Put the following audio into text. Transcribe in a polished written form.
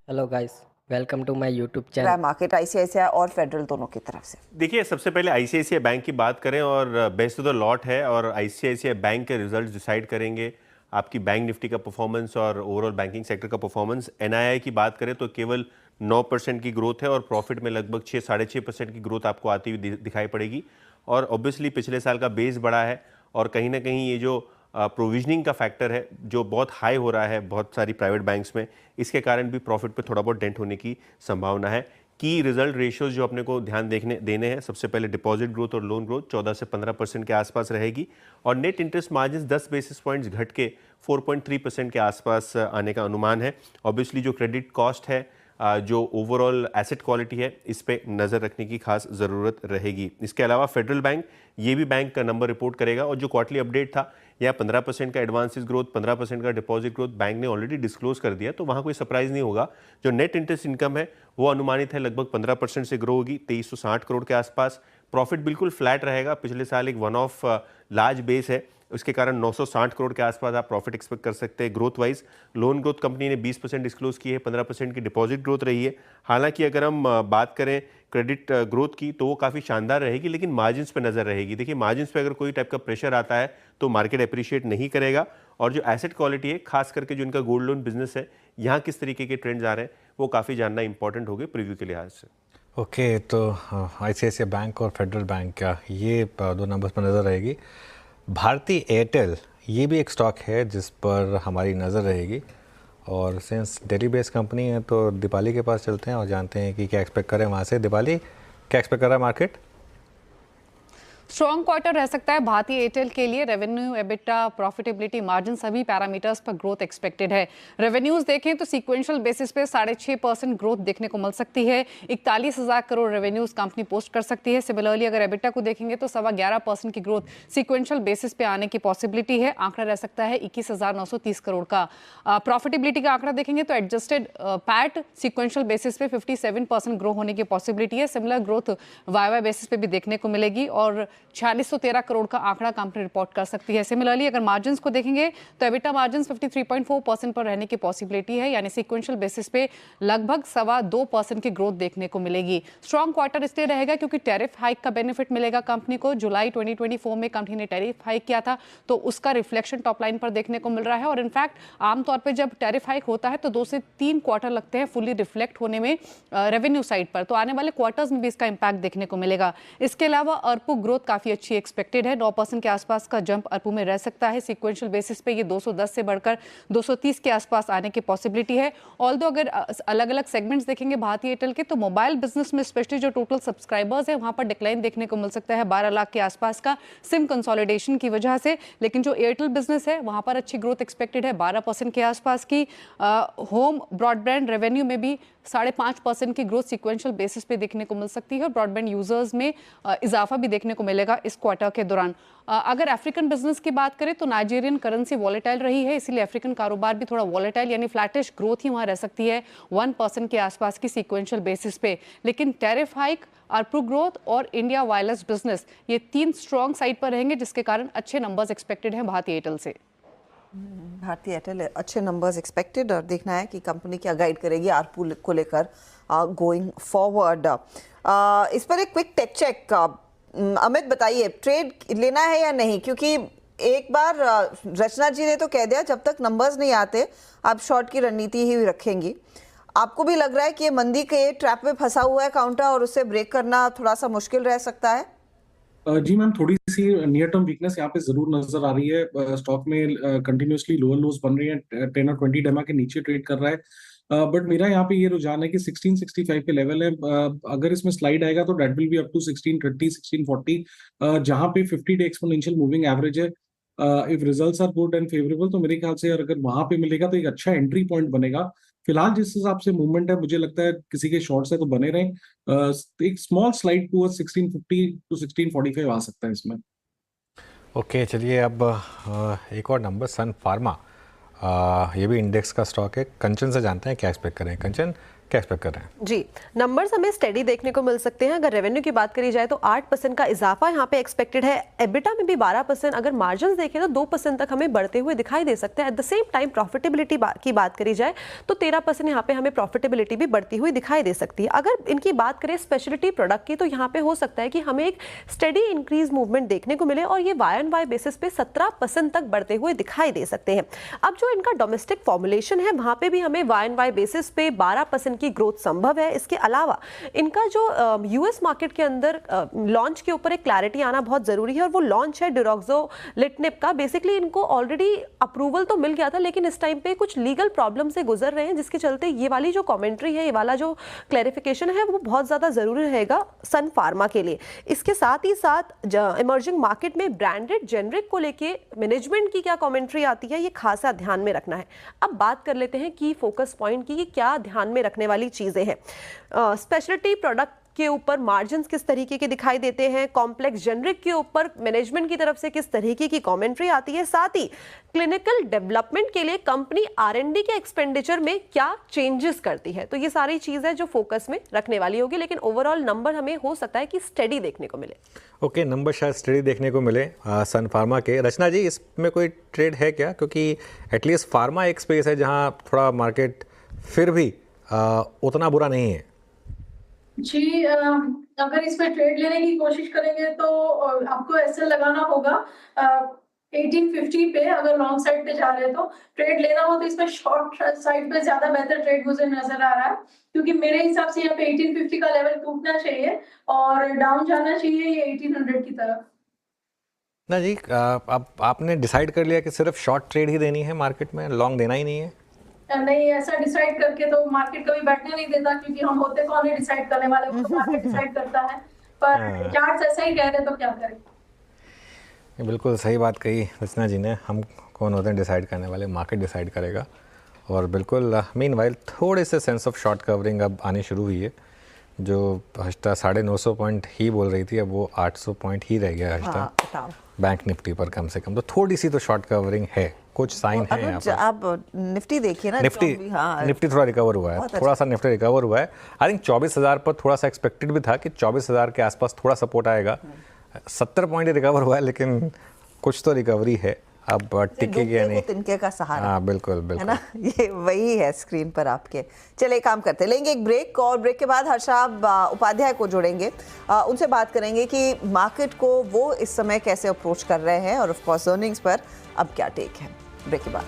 Hello guys, welcome to my YouTube channel. Prime market ICICI और federal दोनों की तरफ से। देखिए, सबसे पहले आईसीआईसीआई बैंक की बात करें और बेस्ट ऑफ द लॉट है और आईसीआईसीआई बैंक के रिजल्ट्स डिसाइड करेंगे आपकी बैंक निफ्टी का परफॉर्मेंस और ओवरऑल बैंकिंग सेक्टर का परफॉर्मेंस। एनआईआई की बात करें तो केवल 9% की ग्रोथ है और प्रॉफिट में लगभग 6-6.5% की ग्रोथ आपको आती हुई दिखाई पड़ेगी। और ऑब्वियसली पिछले साल का बेस बड़ा है और कहीं ना कहीं ये जो प्रोविजनिंग का फैक्टर है जो बहुत हाई हो रहा है बहुत सारी प्राइवेट बैंक्स में, इसके कारण भी प्रॉफिट पे थोड़ा बहुत डेंट होने की संभावना है। की रिजल्ट रेशियोज जो अपने को ध्यान देने हैं, सबसे पहले डिपॉजिट ग्रोथ और लोन ग्रोथ 14 से 15% के आसपास रहेगी और net interest margin 10 basis points घट के 4.3% के आसपास आने का अनुमान है। ऑब्वियसली जो क्रेडिट कॉस्ट है, जो ओवरऑल एसेट क्वालिटी है, इस पे नज़र रखने की खास ज़रूरत रहेगी। इसके अलावा फेडरल बैंक ये भी बैंक का नंबर रिपोर्ट करेगा और जो क्वार्टरली अपडेट था या 15% का एडवांसेस ग्रोथ, 15% का डिपॉजिट ग्रोथ बैंक ने ऑलरेडी डिस्क्लोज कर दिया, तो वहाँ कोई सरप्राइज नहीं होगा। जो नेट इंटरेस्ट इनकम है वो अनुमानित है लगभग 15% से ग्रो होगी 2360 करोड़ के आसपास। प्रॉफिट बिल्कुल फ्लैट रहेगा, पिछले साल एक वन ऑफ लार्ज बेस है, उसके कारण 960 करोड़ के आसपास आप प्रॉफिट एक्सपेक्ट कर सकते हैं। Growth wise loan growth company ने 20% डिस्क्लोज की है, 15% की डिपॉजिट ग्रोथ रही है। हालांकि अगर हम बात करें क्रेडिट ग्रोथ की तो वो काफ़ी शानदार रहेगी, लेकिन मार्जिन्स पे नज़र रहेगी। देखिए, मार्जिन्स पे अगर कोई टाइप का प्रेशर आता है तो मार्केट अप्रिशिएट नहीं करेगा। और जो एसेट क्वालिटी है, खास करके जो इनका गोल्ड लोन बिजनेस है, यहाँ किस तरीके के ट्रेंड्स आ रहे हैं वो काफ़ी जानना इंपॉर्टेंट हो गए प्रीव्यू के लिहाज से। ओके, तो आईसीआईसीआई बैंक और फेडरल बैंक का ये दो नंबर्स पर नज़र रहेगी। भारती एयरटेल ये भी एक स्टॉक है जिस पर हमारी नज़र रहेगी और सिंस दिल्ली बेस्ड कंपनी है तो दीपाली के पास चलते हैं और जानते हैं कि क्या एक्सपेक्ट करें वहाँ से। दीपाली, क्या एक्सपेक्ट कर रहा है मार्केट? स्ट्रॉन्ग क्वार्टर रह सकता है भारतीय एयरटेल के लिए। रेवेन्यू, एबिटा, प्रॉफिटेबिलिटी, मार्जिन सभी पैरामीटर्स पर ग्रोथ एक्सपेक्टेड है। रेवेन्यूज देखें तो सीक्वेंशियल बेसिस पे 6.5% ग्रोथ देखने को मिल सकती है। 41,000 करोड़ रेवेन्यूज कंपनी पोस्ट कर सकती है। सिमिलरली अगर एबिटा को देखेंगे तो 11.25% की ग्रोथ सीक्वेंशियल बेसिस पे आने की पॉसिबिलिटी है। आंकड़ा रह सकता है 21,930 करोड़ का। प्रॉफिटेबिलिटी का आंकड़ा देखेंगे तो एडजस्टेड पैट सीक्वेंशियल बेसिस पे 57% ग्रो होने की पॉसिबिलिटी है। सिमिलर ग्रोथ वाई बेसिस पे भी देखने को मिलेगी और 4613 करोड़ का आंकड़ा कंपनी रिपोर्ट कर सकती है। सिमिलरली अगर मार्जिन्स को देखेंगे तो एबिटा मार्जिन्स 53.4% पर रहने की पॉसिबिलिटी है, यानी सीक्वेंशियल बेसिस पे लगभग 2.25% की ग्रोथ देखने को मिलेगी। स्ट्रॉन्ग क्वार्टर इसलिए रहेगा क्योंकि टैरिफ हाइक का बेनिफिट मिलेगा कंपनी को। जुलाई 2024 में कंपनी ने टैरिफ हाइक किया था तो उसका रिफ्लेक्शन टॉप लाइन पर देखने को मिल रहा है और इनफैक्ट आमतौर पर जब टैरिफ हाइक होता है तो 2 से 3 क्वार्टर लगते हैं फुली रिफ्लेक्ट होने में रेवेन्यू साइड पर, तो आने वाले क्वार्टर्स में भी इसका इंपैक्ट देखने को मिलेगा। इसके अलावा अर्पू ग्रोथ काफी अच्छी एक्सपेक्टेड है, 9% के आसपास का जंप अर्पू में रह सकता है। सीक्वेंशियल बेसिस पे ये 210 से बढ़कर 230 के आसपास आने की पॉसिबिलिटी है। ऑल्दो अगर अलग अलग सेगमेंट्स देखेंगे भारतीय एयरटेल के तो मोबाइल बिजनेस में स्पेशली जो टोटल सब्सक्राइबर्स है वहां पर डिक्लाइन देखने को मिल सकता है 12 लाख के आसपास का सिम कंसोलिडेशन की वजह से, लेकिन जो एयरटेल बिजनेस है वहां पर अच्छी ग्रोथ एक्सपेक्टेड है 12% के आसपास की। होम ब्रॉडबैंड रेवेन्यू में भी 5.5% की ग्रोथ सीक्वेंशियल बेसिस पे देखने को मिल सकती है और ब्रॉडबैंड यूजर्स में इजाफा भी देखने को मिलेगा इस क्वार्टर के दौरान। अगर अफ्रीकन बिजनेस की बात करें तो नाइजीरियन करेंसी वॉलेटाइल रही है, इसीलिए अफ्रीकन कारोबार भी थोड़ा वॉलेटाइल यानी फ्लैटिश ग्रोथ ही वहां रह सकती है 1% के आसपास की सीक्वेंशियल बेसिस पे। लेकिन टैरिफ हाइक, अर्पू ग्रोथ और इंडिया वायरलेस बिजनेस ये 3 स्ट्रॉन्ग साइड पर रहेंगे जिसके कारण अच्छे नंबर्स एक्सपेक्टेड हैं भारतीय एयरटेल से। भारतीय एयरटेल अच्छे नंबर्स एक्सपेक्टेड और देखना है कि कंपनी क्या गाइड करेगी आरपू को लेकर गोइंग फॉरवर्ड। इस पर एक क्विक टेक चेक, अमित बताइए ट्रेड लेना है या नहीं, क्योंकि एक बार रचना जी ने तो कह दिया जब तक नंबर्स नहीं आते आप शॉर्ट की रणनीति ही रखेंगी। आपको भी लग रहा है कि ये मंदी के ट्रैप में फंसा हुआ है काउंटर और उससे ब्रेक करना थोड़ा सा मुश्किल रह सकता है? जी मैम, थोड़ी सी नियर टर्म वीकनेस यहाँ पे जरूर नजर आ रही है। स्टॉक में कंटिन्यूअसली लोअर लोज बन रही है, 10 और 20 डेमा के नीचे ट्रेड कर रहा है। बट मेरा यहाँ पे ये रुझान है कि 1665 पे लेवल है। अगर इसमें स्लाइड आएगा तो date will be up to 1630 1640, जहाँ पे 50 डे एक्सपोनेंशियल मूविंग एवरेज है। If results are good and favourable तो मेरे ख्याल से अगर वहां पे मिलेगा तो एक अच्छा एंट्री पॉइंट बनेगा। फिलहाल जिस हिसाब से मूवमेंट है मुझे लगता है किसी के शॉर्ट्स है तो बने रहें। एक स्मॉल स्लाइड टू 1650 टू 1645 आ सकता है इसमें। ओके, चलिए अब एक और नंबर, सन फार्मा, ये भी इंडेक्स का स्टॉक है। कंचन से जानते हैं क्या एक्सपेक्ट करें। कंचन, क्या एक्सपेक्ट कर रहे हैं? जी, नंबर्स हमें स्टेडी देखने को मिल सकते हैं। अगर रेवेन्यू की बात करी जाए तो 8% का इजाफा यहाँ पे एक्सपेक्टेड है, एबिटा में भी 12%, अगर मार्जिन देखें तो 2% तक हमें बढ़ते हुए दिखाई दे सकते हैं। At the same time profitability की बात करी जाए तो 13% यहाँ पे हमें प्रॉफिटेबिलिटी भी बढ़ती हुई दिखाई दे सकती है। अगर इनकी बात करें स्पेशलिटी प्रोडक्ट की तो यहाँ पे हो सकता है कि हमें एक स्टेडी इंक्रीज मूवमेंट देखने को मिले और ये वाई एंड वाई बेसिस पे 17% तक बढ़ते हुए दिखाई दे सकते हैं। अब जो इनका डोमेस्टिक फॉर्मुलेशन है वहाँ पे भी हमें वाई एंड वाई बेसिस पे 12% की ग्रोथ संभव है। इसके अलावा इनका जो यूएस मार्केट के अंदर लॉन्च के ऊपर एक क्लैरिटी आना बहुत जरूरी है और वो लॉन्च है डिरोक्सोलिटिनिब का। बेसिकली इनको ऑलरेडी अप्रूवल तो मिल गया था लेकिन इस टाइम पे कुछ लीगल प्रॉब्लम से गुजर रहे हैं, जिसके चलते ये वाली जो कमेंट्री है, ये वाला जो क्लैरिफिकेशन है वो बहुत ज्यादा जरूरी रहेगा सन फार्मा के लिए। इसके साथ ही साथ इमर्जिंग मार्केट में ब्रांडेड जेनरिक को लेके मैनेजमेंट की क्या कमेंट्री आती है, ये खासा ध्यान में रखना है। अब बात कर लेते हैं की फोकस पॉइंट की, क्या ध्यान में रखने वाली चीजें हैं। स्पेशलिटी प्रोडक्ट के ऊपर मार्जिन्स किस तरीके के दिखाई देते हैं, कॉम्प्लेक्स जेनरिक के ऊपर मैनेजमेंट की तरफ से किस तरीके की कमेंट्री आती है, साथ ही क्लिनिकल डेवलपमेंट के लिए कंपनी आर&डी के एक्सपेंडिचर में क्या चेंजेस करती है। तो ये सारी चीजें जो फोकस में रखने वाली होगी, लेकिन ओवरऑल नंबर हमें हो सकता है कि स्टेडी देखने को मिले। ओके, नंबर शायद स्टडी देखने को मिले सन फार्मा के। रचना जी, इसमें कोई ट्रेड है क्या? क्योंकि एटलीस्ट फार्मा एक स्पेस है जहां थोड़ा मार्केट फिर भी उतना बुरा नहीं है। जी, अगर इसमें ट्रेड लेने की कोशिश करेंगे तो आपको ऐसे लगाना होगा 1850 पे। अगर लॉन्ग साइड पे जा रहे हैं तो ट्रेड लेना हो तो इसमें शॉर्ट साइड पे ज्यादा बेहतर ट्रेड मुझे नजर आ रहा है, क्योंकि मेरे हिसाब से यहाँ पे 1850 का लेवल टूटना चाहिए और डाउन जाना चाहिए ये 1800 की तरफ। ना जी, अब आपने डिसाइड कर लिया कि सिर्फ शॉर्ट ट्रेड ही देनी है मार्केट में, लॉन्ग देना ही नहीं है? नहीं, ऐसा डिसाइड करके तो मार्केट कभी बैठने नहीं देता, क्योंकि हम होते कौन है डिसाइड करने वाले, वो तो मार्केट डिसाइड करता है। पर चार्ट्स ऐसा ही कह रहे तो क्या करें। बिल्कुल सही बात कही रचना जी ने, हम कौन होते हैं डिसाइड करने वाले, मार्केट डिसाइड करेगा। और बिल्कुल मीनवाइल थोड़े से सेंस ऑफ शॉर्ट कवरिंग अब आनी शुरू हुई है। जो हश्ता 950 पॉइंट ही बोल रही थी, अब वो 800 पॉइंट ही रह गया हश्ता बैंक निफ्टी पर कम से कम। तो थोड़ी सी तो शॉर्ट कवरिंग है, कुछ साइन है यहाँ पर। आप निफ्टी देखिए ना, निफ्टी थोड़ा रिकवर हुआ है, थोड़ा सा निफ्टी रिकवर हुआ है। आई थिंक 24,000 पर थोड़ा सा एक्सपेक्टेड भी था कि 24,000 के आसपास थोड़ा सपोर्ट आएगा। 70 पॉइंट रिकवर हुआ है, लेकिन कुछ तो रिकवरी है। अब टिकेगी या नहीं, तिनके का सहारा। हाँ बिल्कुल है ना, ये वही है स्क्रीन पर आपके। चलिए काम करते, लेंगे एक ब्रेक और ब्रेक के बाद हर्षाब उपाध्याय को जोड़ेंगे, उनसे बात करेंगे कि मार्केट को वो इस समय कैसे अप्रोच कर रहे हैं और ऑफ कोर्स अर्निंग्स पर अब क्या टेक है। ब्रेक के बाद